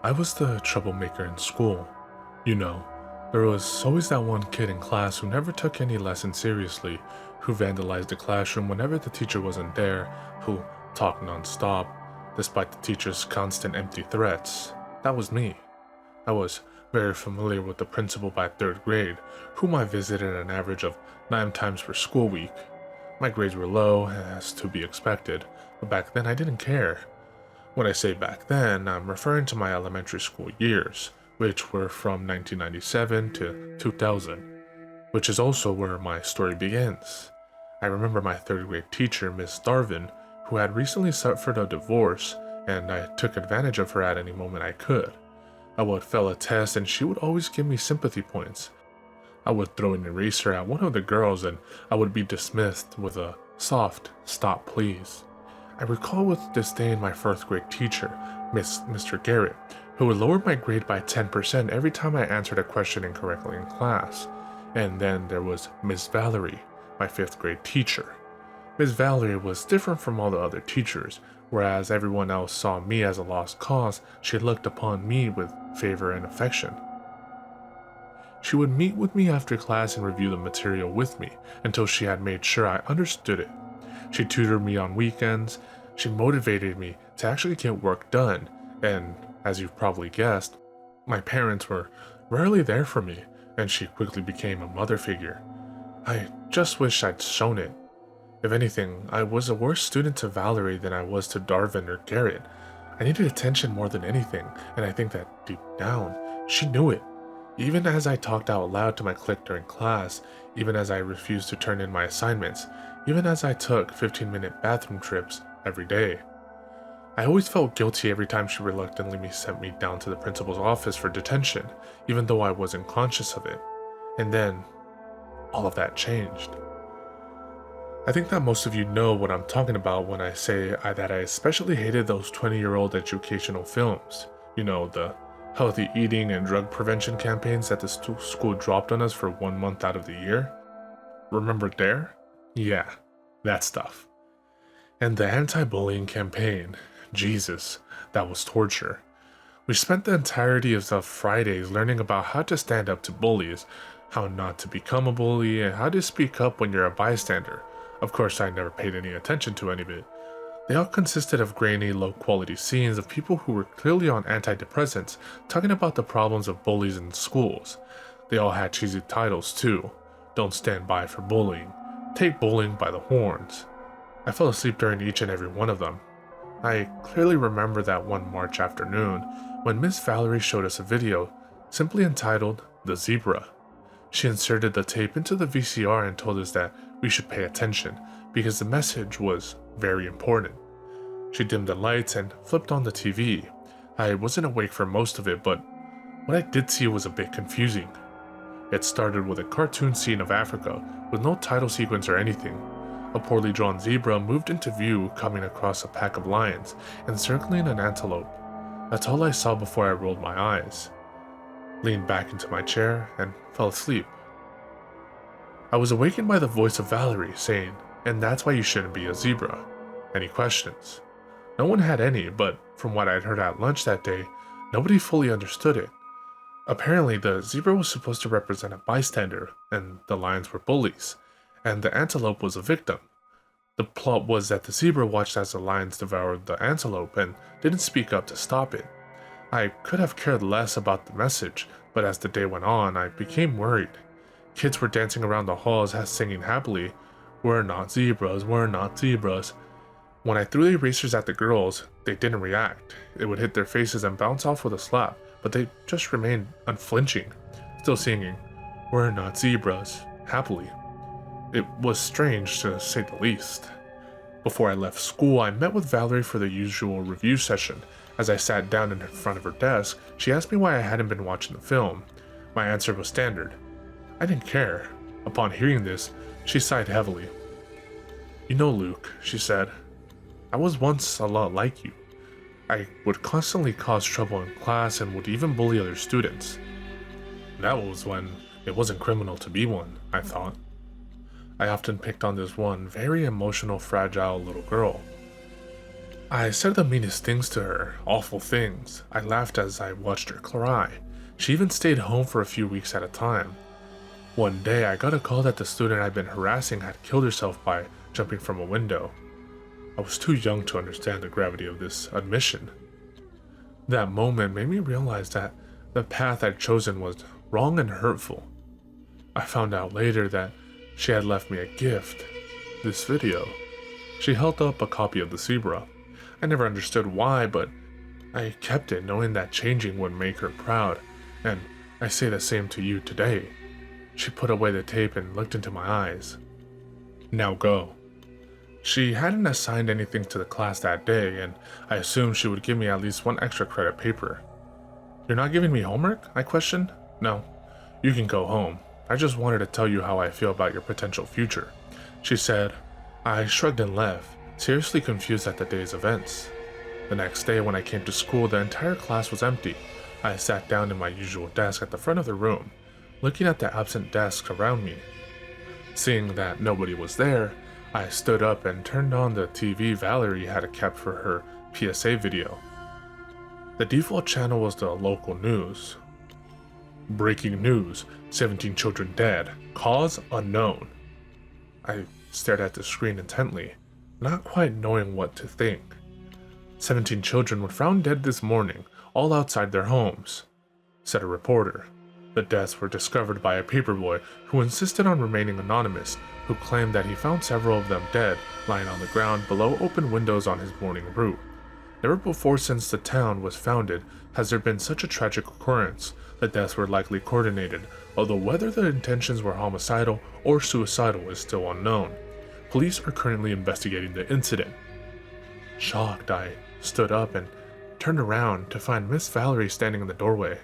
I was the troublemaker in school. You know, there was always that one kid in class who never took any lesson seriously, who vandalized the classroom whenever the teacher wasn't there, who talked non-stop, despite the teacher's constant empty threats. That was me. I was very familiar with the principal by third grade, whom I visited an average of 9 times per school week. My grades were low, as to be expected, but back then I didn't care. When I say back then, I'm referring to my elementary school years, which were from 1997 to 2000, which is also where my story begins. I remember my third grade teacher, Miss Darvin, who had recently suffered a divorce, and I took advantage of her at any moment I could. I would fail a test and she would always give me sympathy points. I would throw an eraser at one of the girls and I would be dismissed with a soft, "Stop please." I recall with disdain my fourth grade teacher, Mr. Garrett, who would lower my grade by 10% every time I answered a question incorrectly in class. And then there was Miss Valerie, my fifth grade teacher. Miss Valerie was different from all the other teachers. Whereas everyone else saw me as a lost cause, she looked upon me with favor and affection. She would meet with me after class and review the material with me until she had made sure I understood it. She tutored me on weekends, she motivated me to actually get work done, and as you've probably guessed, my parents were rarely there for me, and she quickly became a mother figure. I just wish I'd shown it. If anything, I was a worse student to Valerie than I was to Darvin or Garrett. I needed attention more than anything, and I think that deep down, she knew it. Even as I talked out loud to my clique during class, even as I refused to turn in my assignments, even as I took 15-minute bathroom trips every day. I always felt guilty every time she reluctantly sent me down to the principal's office for detention, even though I wasn't conscious of it. And then, all of that changed. I think that most of you know what I'm talking about when I say that I especially hated those 20-year-old educational films. You know, the healthy eating and drug prevention campaigns that the school dropped on us for 1 month out of the year. Remember DARE? Yeah, that stuff. And the anti-bullying campaign. Jesus, that was torture. We spent the entirety of the Fridays learning about how to stand up to bullies, how not to become a bully, and how to speak up when you're a bystander. Of course, I never paid any attention to any of it. They all consisted of grainy, low-quality scenes of people who were clearly on antidepressants talking about the problems of bullies in schools. They all had cheesy titles too. Don't stand by for bullying. Take bullying by the horns. I fell asleep during each and every one of them. I clearly remember that one March afternoon when Miss Valerie showed us a video simply entitled "The Zebra." She inserted the tape into the VCR and told us that we should pay attention because the message was very important. She dimmed the lights and flipped on the TV. I wasn't awake for most of it, but what I did see was a bit confusing. It started with a cartoon scene of Africa with no title sequence or anything. A poorly drawn zebra moved into view coming across a pack of lions and circling an antelope. That's all I saw before I rolled my eyes, leaned back into my chair, and fell asleep. I was awakened by the voice of Valerie saying, "And that's why you shouldn't be a zebra. Any questions?" No one had any, but from what I'd heard at lunch that day, nobody fully understood it. Apparently, the zebra was supposed to represent a bystander, and the lions were bullies, and the antelope was a victim. The plot was that the zebra watched as the lions devoured the antelope and didn't speak up to stop it. I could have cared less about the message, but as the day went on, I became worried. Kids were dancing around the halls singing happily, "We're not zebras, we're not zebras." When I threw the erasers at the girls, they didn't react. It would hit their faces and bounce off with a slap, but they just remained unflinching, still singing, "We're not zebras," happily. It was strange, to say the least. Before I left school, I met with Valerie for the usual review session. As I sat down in front of her desk, she asked me why I hadn't been watching the film. My answer was standard. I didn't care. Upon hearing this, she sighed heavily. "You know, Luke," she said, "I was once a lot like you. I would constantly cause trouble in class and would even bully other students. That was when it wasn't criminal to be one," I thought. I often picked on this one very emotional, fragile little girl. I said the meanest things to her, awful things. I laughed as I watched her cry. She even stayed home for a few weeks at a time. One day, I got a call that the student I'd been harassing had killed herself by jumping from a window. I was too young to understand the gravity of this admission. That moment made me realize that the path I'd chosen was wrong and hurtful. I found out later that she had left me a gift, this video. She held up a copy of the zebra. I never understood why, but I kept it knowing that changing would make her proud, and I say the same to you today. She put away the tape and looked into my eyes. Now go. She hadn't assigned anything to the class that day, and I assumed she would give me at least one extra credit paper. You're not giving me homework? I questioned. No, you can go home. I just wanted to tell you how I feel about your potential future, she said. I shrugged and left, seriously confused at the day's events. The next day when I came to school, the entire class was empty. I sat down in my usual desk at the front of the room, looking at the absent desks around me. Seeing that nobody was there, I stood up and turned on the TV Valerie had kept for her PSA video. The default channel was the local news. Breaking news, 17 children dead, cause unknown. I stared at the screen intently, not quite knowing what to think. 17 children were found dead this morning, all outside their homes, said a reporter. The deaths were discovered by a paperboy who insisted on remaining anonymous, who claimed that he found several of them dead, lying on the ground below open windows on his morning route. Never before since the town was founded has there been such a tragic occurrence. The deaths were likely coordinated, although whether the intentions were homicidal or suicidal is still unknown. Police are currently investigating the incident. Shocked, I stood up and turned around to find Miss Valerie standing in the doorway.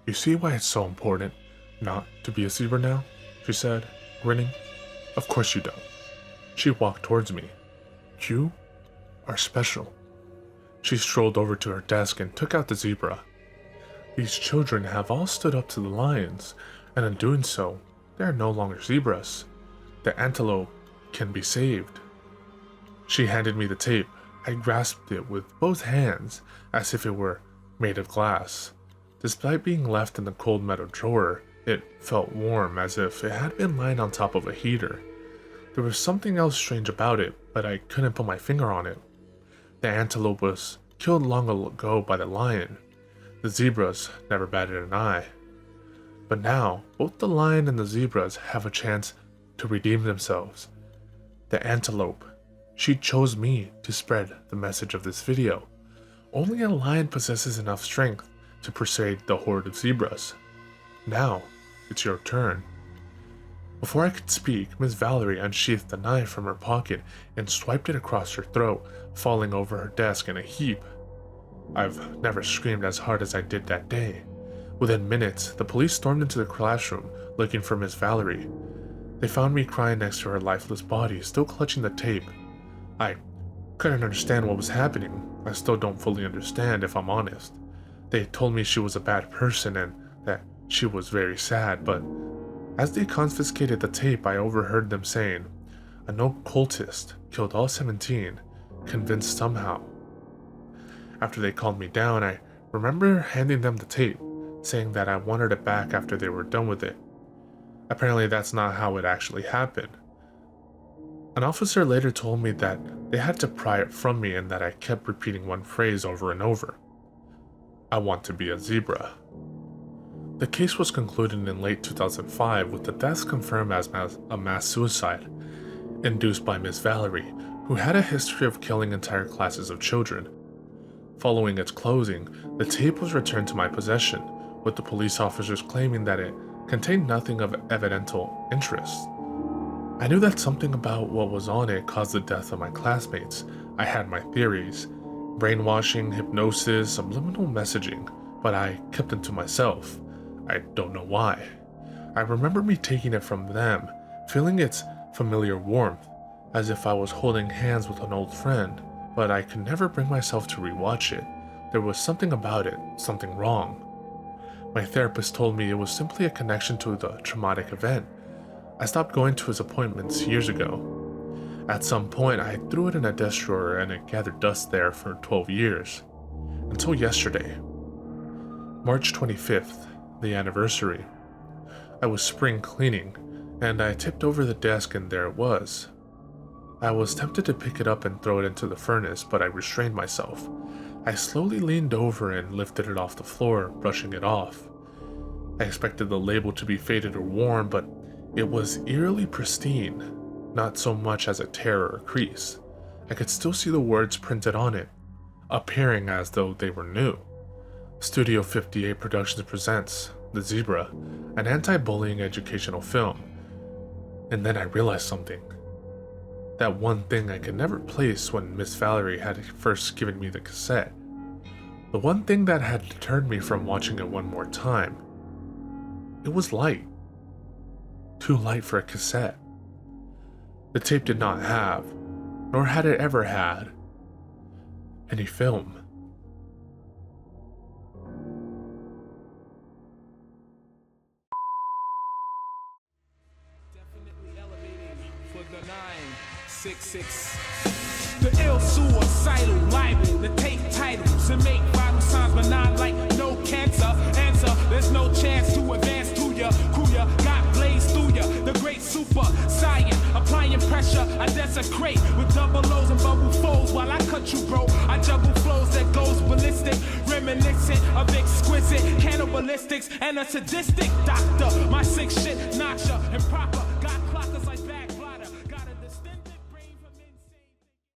You see why it's so important not to be a zebra now? She said, grinning. Of course you don't. She walked towards me. You are special. She strolled over to her desk and took out the zebra. These children have all stood up to the lions, and in doing so, they are no longer zebras. The antelope can be saved. She handed me the tape. I grasped it with both hands, as if it were made of glass. Despite being left in the cold metal drawer, it felt warm, as if it had been lying on top of a heater. There was something else strange about it, but I couldn't put my finger on it. The antelope was killed long ago by the lion. The zebras never batted an eye. But now, both the lion and the zebras have a chance to redeem themselves. The antelope, she chose me to spread the message of this video. Only a lion possesses enough strength to persuade the horde of zebras. Now, it's your turn. Before I could speak, Miss Valerie unsheathed the knife from her pocket and swiped it across her throat, falling over her desk in a heap. I've never screamed as hard as I did that day. Within minutes, the police stormed into the classroom looking for Miss Valerie. They found me crying next to her lifeless body, still clutching the tape. I couldn't understand what was happening. I still don't fully understand, if I'm honest. They told me she was a bad person and that she was very sad, but as they confiscated the tape, I overheard them saying, "An occultist killed all 17, convinced somehow." After they calmed me down, I remember handing them the tape, saying that I wanted it back after they were done with it. Apparently that's not how it actually happened. An officer later told me that they had to pry it from me and that I kept repeating one phrase over and over. I want to be a zebra. The case was concluded in late 2005 with the deaths confirmed as a mass suicide, induced by Miss Valerie, who had a history of killing entire classes of children. Following its closing, the tape was returned to my possession, with the police officers claiming that it contained nothing of evidential interest. I knew that something about what was on it caused the death of my classmates. I had my theories, brainwashing, hypnosis, subliminal messaging, but I kept them to myself. I don't know why. I remember me taking it from them, feeling its familiar warmth, as if I was holding hands with an old friend, but I could never bring myself to rewatch it. There was something about it, something wrong. My therapist told me it was simply a connection to the traumatic event. I stopped going to his appointments years ago. At some point, I threw it in a desk drawer and it gathered dust there for 12 years. Until yesterday. March 25th, the anniversary. I was spring cleaning, and I tipped over the desk and there it was. I was tempted to pick it up and throw it into the furnace, but I restrained myself. I slowly leaned over and lifted it off the floor, brushing it off. I expected the label to be faded or worn, but it was eerily pristine, not so much as a tear or a crease. I could still see the words printed on it, appearing as though they were new. Studio 58 Productions presents The Zebra, an anti-bullying educational film. And then I realized something. That one thing I could never place when Miss Valerie had first given me the cassette. The one thing that had deterred me from watching it one more time. It was light. Too light for a cassette. The tape did not have, nor had it ever had, any film. Definitely elevating for the 966. The ill suicidal libel to take titles and make vital signs benign like no cancer. Answer, there's no chance to advance to ya. Kuya got blazed through ya. The great super science applying pressure. I desecrate with double O's and bubble folds while I cut you, bro. I juggle flows that goes ballistic, reminiscent of exquisite cannibalistics and a sadistic doctor. My sick shit, nausea, improper.